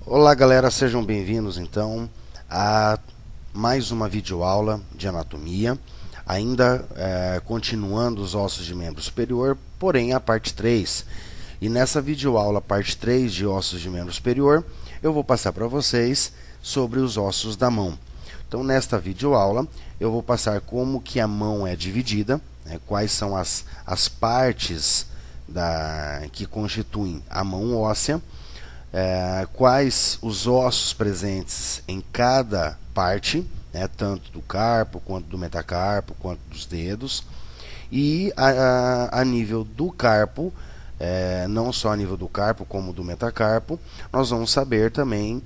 Olá galera, sejam bem-vindos então a mais uma videoaula de anatomia, ainda continuando os ossos de membro superior, porém a parte 3. E nessa videoaula, parte 3 de ossos de membro superior, eu vou passar para vocês sobre os ossos da mão. Então nesta videoaula eu vou passar como que a mão é dividida, quais são as partes que constituem a mão óssea, quais os ossos presentes em cada parte, tanto do carpo, quanto do metacarpo, quanto dos dedos, e a nível do carpo, não só a nível do carpo, como do metacarpo, nós vamos saber também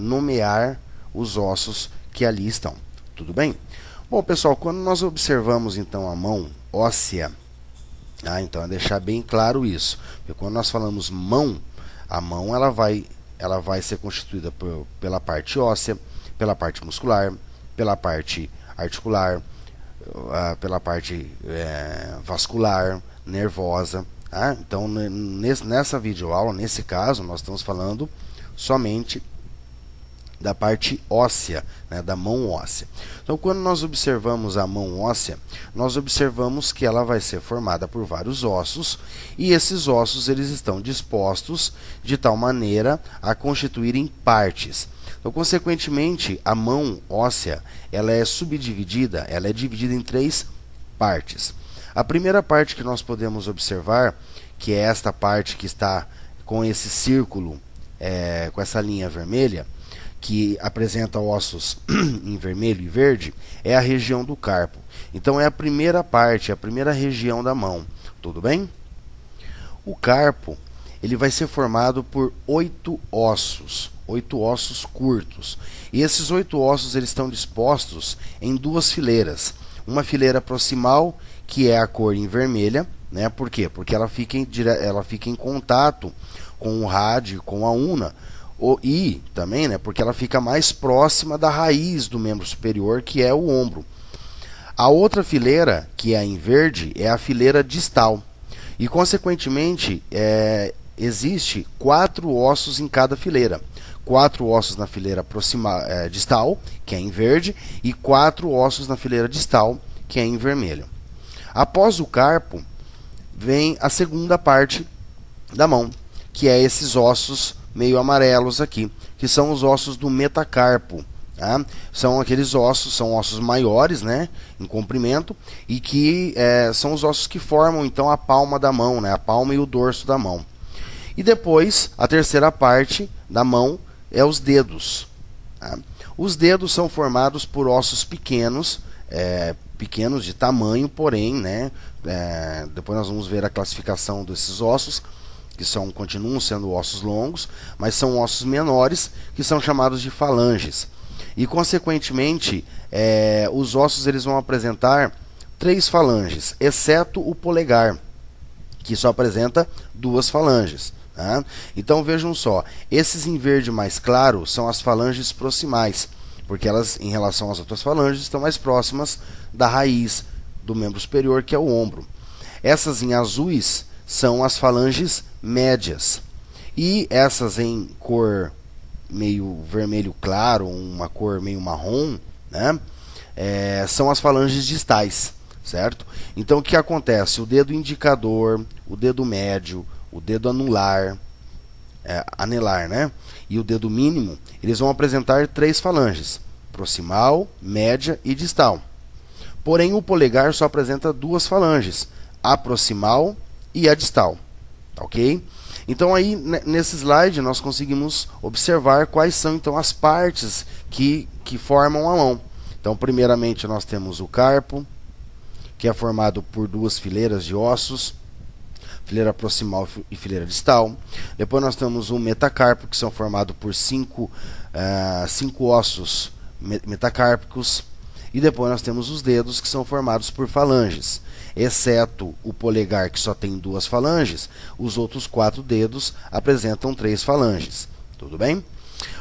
nomear os ossos que ali estão. Tudo bem? Bom, pessoal, quando nós observamos então a mão óssea, então é deixar bem claro isso, porque quando nós falamos mão, a mão ela vai ser constituída pela parte óssea, pela parte muscular, pela parte articular, pela parte vascular, nervosa. Então, nessa videoaula, nesse caso, nós estamos falando somente da parte óssea, da mão óssea. Então, quando nós observamos a mão óssea, nós observamos que ela vai ser formada por vários ossos, e esses ossos eles estão dispostos de tal maneira a constituírem partes. Então, consequentemente, a mão óssea ela é subdividida, ela é dividida em 3 partes. A primeira parte que nós podemos observar, que é esta parte que está com esse círculo, com essa linha vermelha, que apresenta ossos em vermelho e verde, é a região do carpo. Então é a primeira parte, a primeira região da mão. Tudo bem? O carpo ele vai ser formado por 8 ossos curtos. E esses 8 ossos eles estão dispostos em 2 fileiras. Uma fileira proximal, que é a cor em vermelha, por quê? Porque ela fica em contato com o rádio, com a una, e também porque ela fica mais próxima da raiz do membro superior, que é o ombro. A outra fileira, que é em verde, é a fileira distal. E, consequentemente, existe 4 ossos em cada fileira. 4 ossos na fileira distal, que é em verde, e 4 ossos na fileira distal, que é em vermelho. Após o carpo, vem a segunda parte da mão, que é esses ossos meio amarelos aqui, que são os ossos do metacarpo. São aqueles ossos, são ossos maiores, em comprimento, e que são os ossos que formam então a palma da mão, a palma e o dorso da mão. E depois, a terceira parte da mão é os dedos. Os dedos são formados por ossos pequenos, pequenos de tamanho, porém, depois nós vamos ver a classificação desses ossos, que continuam sendo ossos longos, mas são ossos menores, que são chamados de falanges. E, consequentemente, os ossos eles vão apresentar 3 falanges, exceto o polegar, que só apresenta 2 falanges. Então, vejam só, esses em verde mais claro são as falanges proximais, porque elas, em relação às outras falanges, estão mais próximas da raiz do membro superior, que é o ombro. Essas em azuis são as falanges médias. E essas em cor meio vermelho claro, uma cor meio marrom, são as falanges distais, certo? Então o que acontece? O dedo indicador, o dedo médio, o dedo anelar, e o dedo mínimo, eles vão apresentar 3 falanges, proximal, média e distal. Porém, o polegar só apresenta 2 falanges, a proximal e a distal. Ok? Então aí nesse slide nós conseguimos observar quais são então as partes que formam a mão. Então, primeiramente nós temos o carpo, que é formado por 2 fileiras de ossos, fileira proximal e fileira distal. Depois nós temos o metacarpo, que são formados por 5 ossos metacárpicos. E depois nós temos os dedos, que são formados por falanges. Exceto o polegar, que só tem 2 falanges, os outros 4 dedos apresentam 3 falanges. Tudo bem?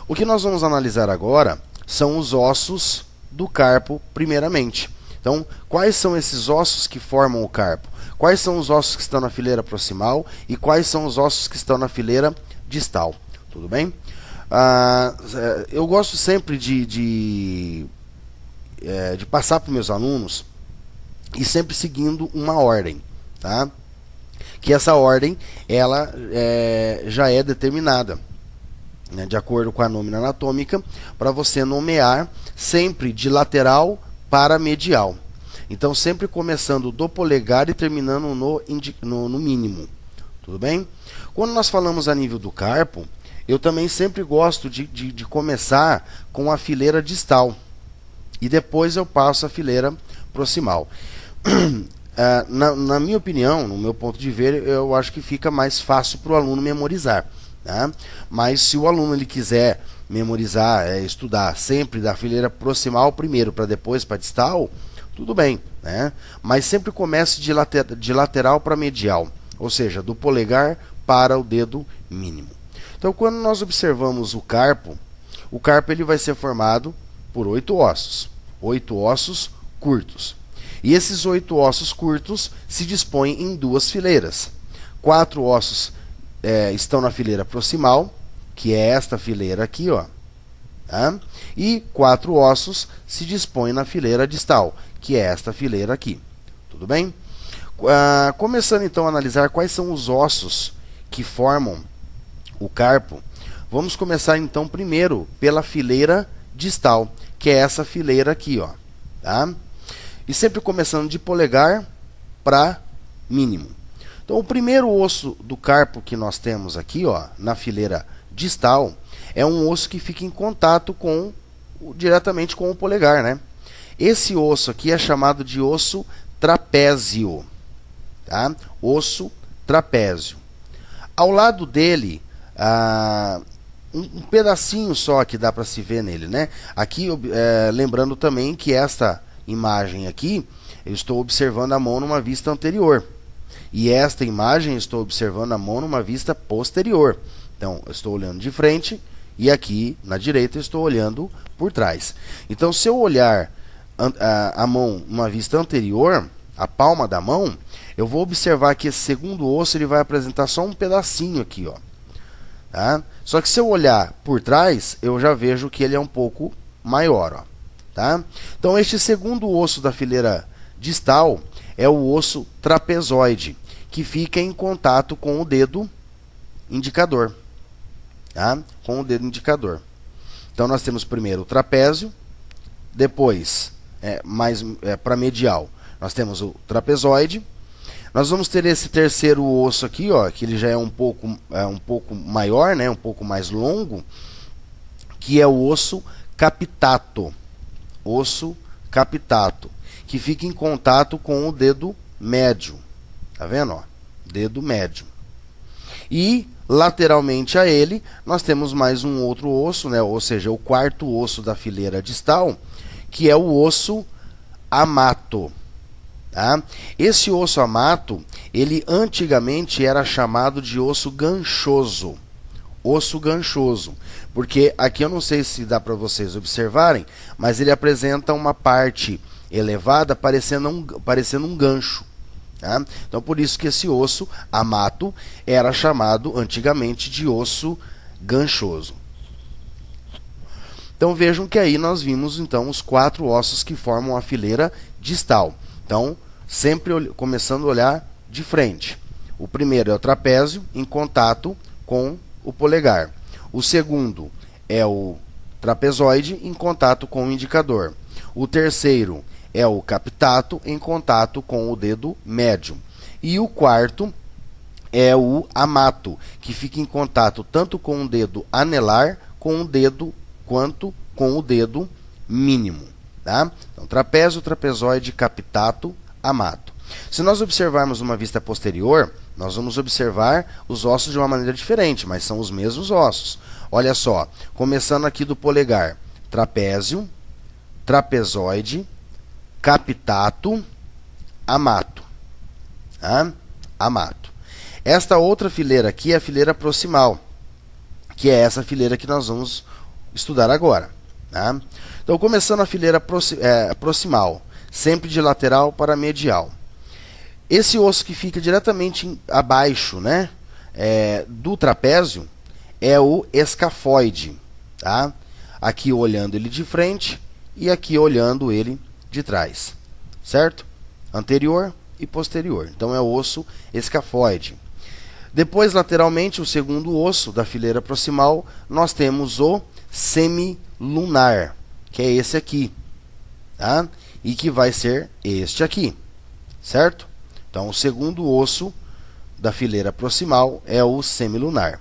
O que nós vamos analisar agora são os ossos do carpo, primeiramente. Então, quais são esses ossos que formam o carpo? Quais são os ossos que estão na fileira proximal e quais são os ossos que estão na fileira distal? Tudo bem? Eu gosto sempre de passar para os meus alunos e sempre seguindo uma ordem, tá? Que essa ordem ela já é determinada, né, de acordo com a nómina anatômica, para você nomear sempre de lateral para medial. Então, sempre começando do polegar e terminando no mínimo. Tudo bem? Quando nós falamos a nível do carpo, eu também sempre gosto de começar com a fileira distal. E depois eu passo a fileira proximal. Na minha opinião, no meu ponto de ver, eu acho que fica mais fácil para o aluno memorizar. Tá? Mas se o aluno ele quiser memorizar, estudar sempre da fileira proximal primeiro, para depois para distal, tudo bem, né? Mas sempre comece de lateral para medial, ou seja, do polegar para o dedo mínimo. Então, quando nós observamos o carpo ele vai ser formado por 8 ossos curtos. E esses 8 ossos curtos se dispõem em 2 fileiras. 4 ossos estão na fileira proximal, que é esta fileira aqui, ó, tá? E 4 ossos se dispõem na fileira distal, que é esta fileira aqui. Tudo bem? Começando então a analisar quais são os ossos que formam o carpo, vamos começar então primeiro pela fileira distal, que é essa fileira aqui, ó, tá? E sempre começando de polegar para mínimo. Então, o primeiro osso do carpo que nós temos aqui, ó, na fileira distal, é um osso que fica em contato diretamente com o polegar, né? Esse osso aqui é chamado de osso trapézio, tá? Osso trapézio. Ao lado dele, um pedacinho só que dá para se ver nele, né? Aqui, lembrando também que esta imagem aqui, eu estou observando a mão numa vista anterior. E esta imagem, estou observando a mão numa vista posterior. Então, eu estou olhando de frente e aqui, na direita, eu estou olhando por trás. Então, se eu olhar a mão numa vista anterior, a palma da mão, eu vou observar que esse segundo osso ele vai apresentar só um pedacinho aqui, ó. Tá? Só que se eu olhar por trás, eu já vejo que ele é um pouco maior, ó. Tá? Então, este segundo osso da fileira distal é o osso trapezoide, que fica em contato com o dedo indicador. Tá? Com o dedo indicador. Então, nós temos primeiro o trapézio, depois, para medial, nós temos o trapezoide. Nós vamos ter esse terceiro osso aqui, ó, que ele já é um pouco maior, né, um pouco mais longo, que é o osso capitato. Osso capitato, que fica em contato com o dedo médio. Tá vendo? Ó? Dedo médio. E lateralmente a ele, nós temos mais um outro osso, né? Ou seja, o quarto osso da fileira distal, que é o osso amato. Tá? Esse osso amato, ele antigamente era chamado de osso ganchoso. Osso ganchoso, porque aqui eu não sei se dá para vocês observarem, mas ele apresenta uma parte elevada parecendo um gancho. Tá? Então, por isso que esse osso amato era chamado antigamente de osso ganchoso. Então, vejam que aí nós vimos então os 4 ossos que formam a fileira distal. Então, sempre começando a olhar de frente. O primeiro é o trapézio em contato com o polegar. O segundo é o trapezoide em contato com o indicador. O terceiro é o capitato em contato com o dedo médio. E o quarto é o amato, que fica em contato tanto com o dedo anelar quanto com o dedo mínimo. Tá? Então, trapézio, trapezoide, capitato, amato. Se nós observarmos uma vista posterior, nós vamos observar os ossos de uma maneira diferente, mas são os mesmos ossos. Olha só, começando aqui do polegar, trapézio, trapezoide, capitato, amato. Tá? Amato. Esta outra fileira aqui é a fileira proximal, que é essa fileira que nós vamos estudar agora. Tá? Então, começando a fileira proximal, sempre de lateral para medial. Esse osso que fica diretamente abaixo, né, do trapézio é o escafoide. tá? Aqui olhando ele de frente e aqui olhando ele de trás, certo? Anterior e posterior. Então é o osso escafoide. Depois, lateralmente, o segundo osso da fileira proximal, nós temos o semilunar, que é esse aqui, tá? E que vai ser este aqui, certo? Então, o segundo osso da fileira proximal é o semilunar.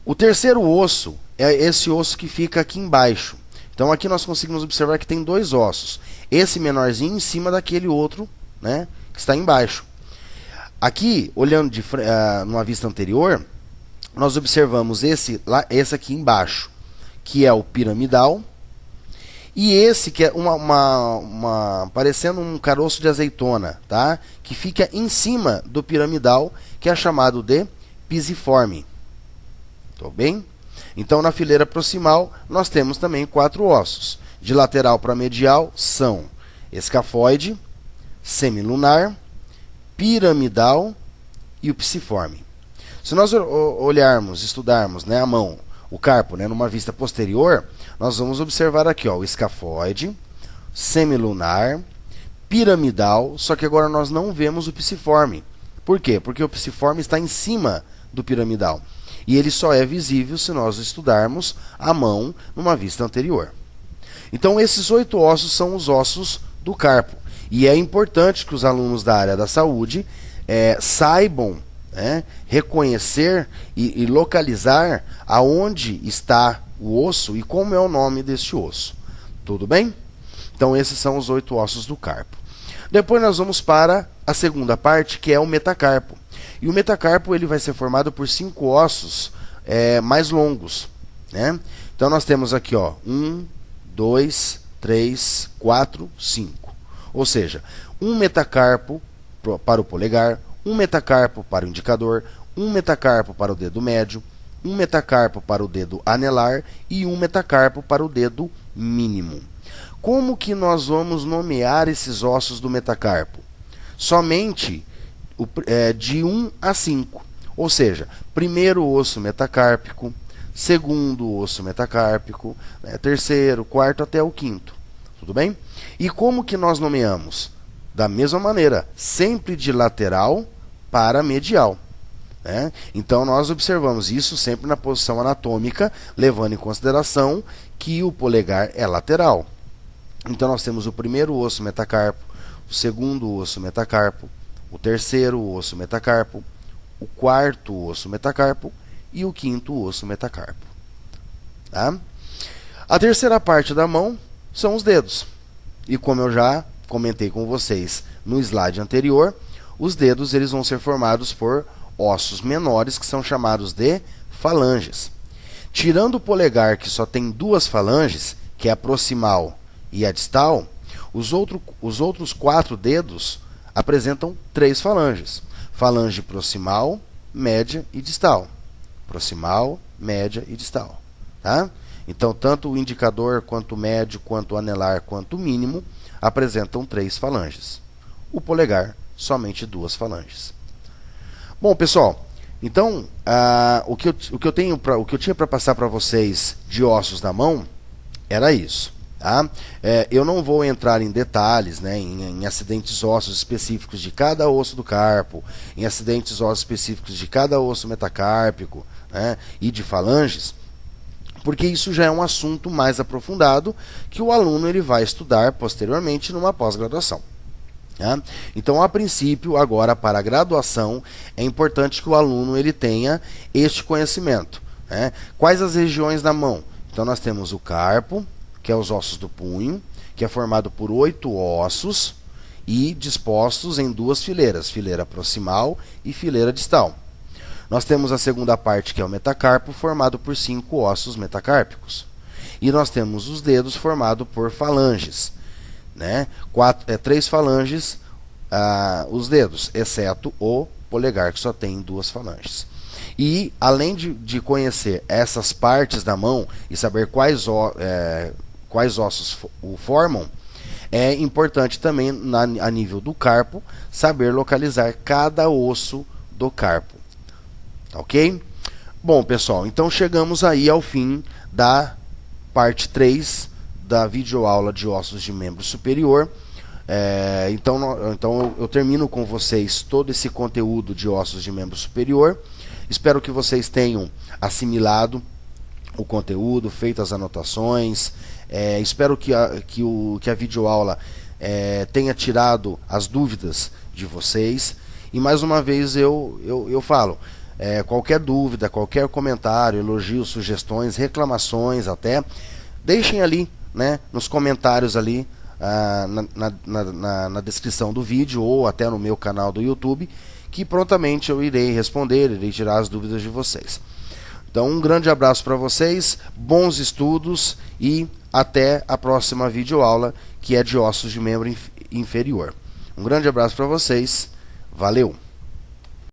O terceiro osso é esse osso que fica aqui embaixo. Então, aqui nós conseguimos observar que tem dois ossos. Esse menorzinho em cima daquele outro, né, que está embaixo. Aqui, olhando numa vista anterior, nós observamos esse aqui embaixo, que é o piramidal, e esse que é parecendo um caroço de azeitona, tá? Que fica em cima do piramidal, que é chamado de pisiforme. Tudo bem? Então, na fileira proximal, nós temos também 4 ossos. De lateral para medial são escafoide, semilunar, piramidal e o pisiforme. Se nós olharmos, estudarmos, né, a mão, o carpo, né, numa vista posterior, nós vamos observar aqui, ó, o escafoide, semilunar, piramidal, só que agora nós não vemos o pisiforme. Por quê? Porque o pisiforme está em cima do piramidal. E ele só é visível se nós estudarmos a mão numa vista anterior. Então, esses 8 ossos são os ossos do carpo. E é importante que os alunos da área da saúde saibam, né, reconhecer e localizar aonde está o osso e como é o nome deste osso. Tudo bem? Então, esses são os 8 ossos do carpo. Depois nós vamos para a segunda parte, que é o metacarpo. E o metacarpo ele vai ser formado por 5 ossos mais longos, né? Então, nós temos aqui, ó, 1, 2, 3, 4, 5. Ou seja, um metacarpo para o polegar, um metacarpo para o indicador, um metacarpo para o dedo médio, um metacarpo para o dedo anelar e um metacarpo para o dedo mínimo. Como que nós vamos nomear esses ossos do metacarpo? Somente de 1 a 5. Ou seja, primeiro osso metacárpico, segundo osso metacárpico, terceiro, quarto até o quinto. Tudo bem? E como que nós nomeamos? Da mesma maneira, sempre de lateral para medial, né? Então, nós observamos isso sempre na posição anatômica, levando em consideração que o polegar é lateral. Então, nós temos o primeiro osso metacarpo, o segundo osso metacarpo, o terceiro osso metacarpo, o quarto osso metacarpo e o quinto osso metacarpo. Tá? A terceira parte da mão são os dedos. E como eu já comentei com vocês no slide anterior, os dedos eles vão ser formados por ossos menores que são chamados de falanges. Tirando o polegar, que só tem 2 falanges, que é a proximal e a distal, os outros 4 dedos apresentam 3 falanges. Falange proximal, média e distal. Proximal, média e distal. Tá? Então, tanto o indicador, quanto o médio, quanto o anelar, quanto o mínimo, apresentam 3 falanges. O polegar, somente 2 falanges. Bom, pessoal, então, o que eu tinha para passar para vocês de ossos da mão era isso. Tá? Eu não vou entrar em detalhes, né, em acidentes ósseos específicos de cada osso do carpo, em acidentes ósseos específicos de cada osso metacárpico, né, e de falanges, porque isso já é um assunto mais aprofundado que o aluno ele vai estudar posteriormente numa pós-graduação. Tá? Então, a princípio, agora para a graduação, é importante que o aluno ele tenha este conhecimento. Né? Quais as regiões da mão? Então, nós temos o carpo, que é os ossos do punho, que é formado por 8 ossos e dispostos em 2 fileiras, fileira proximal e fileira distal. Nós temos a segunda parte, que é o metacarpo, formado por 5 ossos metacárpicos. E nós temos os dedos formados por falanges, né? 3 falanges, os dedos, exceto o polegar, que só tem 2 falanges. E, além de conhecer essas partes da mão e saber quais ossos o formam, é importante também, a nível do carpo, saber localizar cada osso do carpo. Ok? Bom, pessoal, então chegamos aí ao fim da parte 3 da videoaula de ossos de membro superior. Então eu termino com vocês todo esse conteúdo de ossos de membro superior. Espero que vocês tenham assimilado o conteúdo, feito as anotações. Espero que a videoaula tenha tirado as dúvidas de vocês. E mais uma vez eu falo, qualquer dúvida, qualquer comentário, elogio, sugestões, reclamações até, deixem ali, né, nos comentários ali, na descrição do vídeo ou até no meu canal do YouTube, que prontamente eu irei responder, irei tirar as dúvidas de vocês. Então um grande abraço para vocês, bons estudos e até a próxima videoaula, que é de ossos de membro inferior. Um grande abraço para vocês, valeu!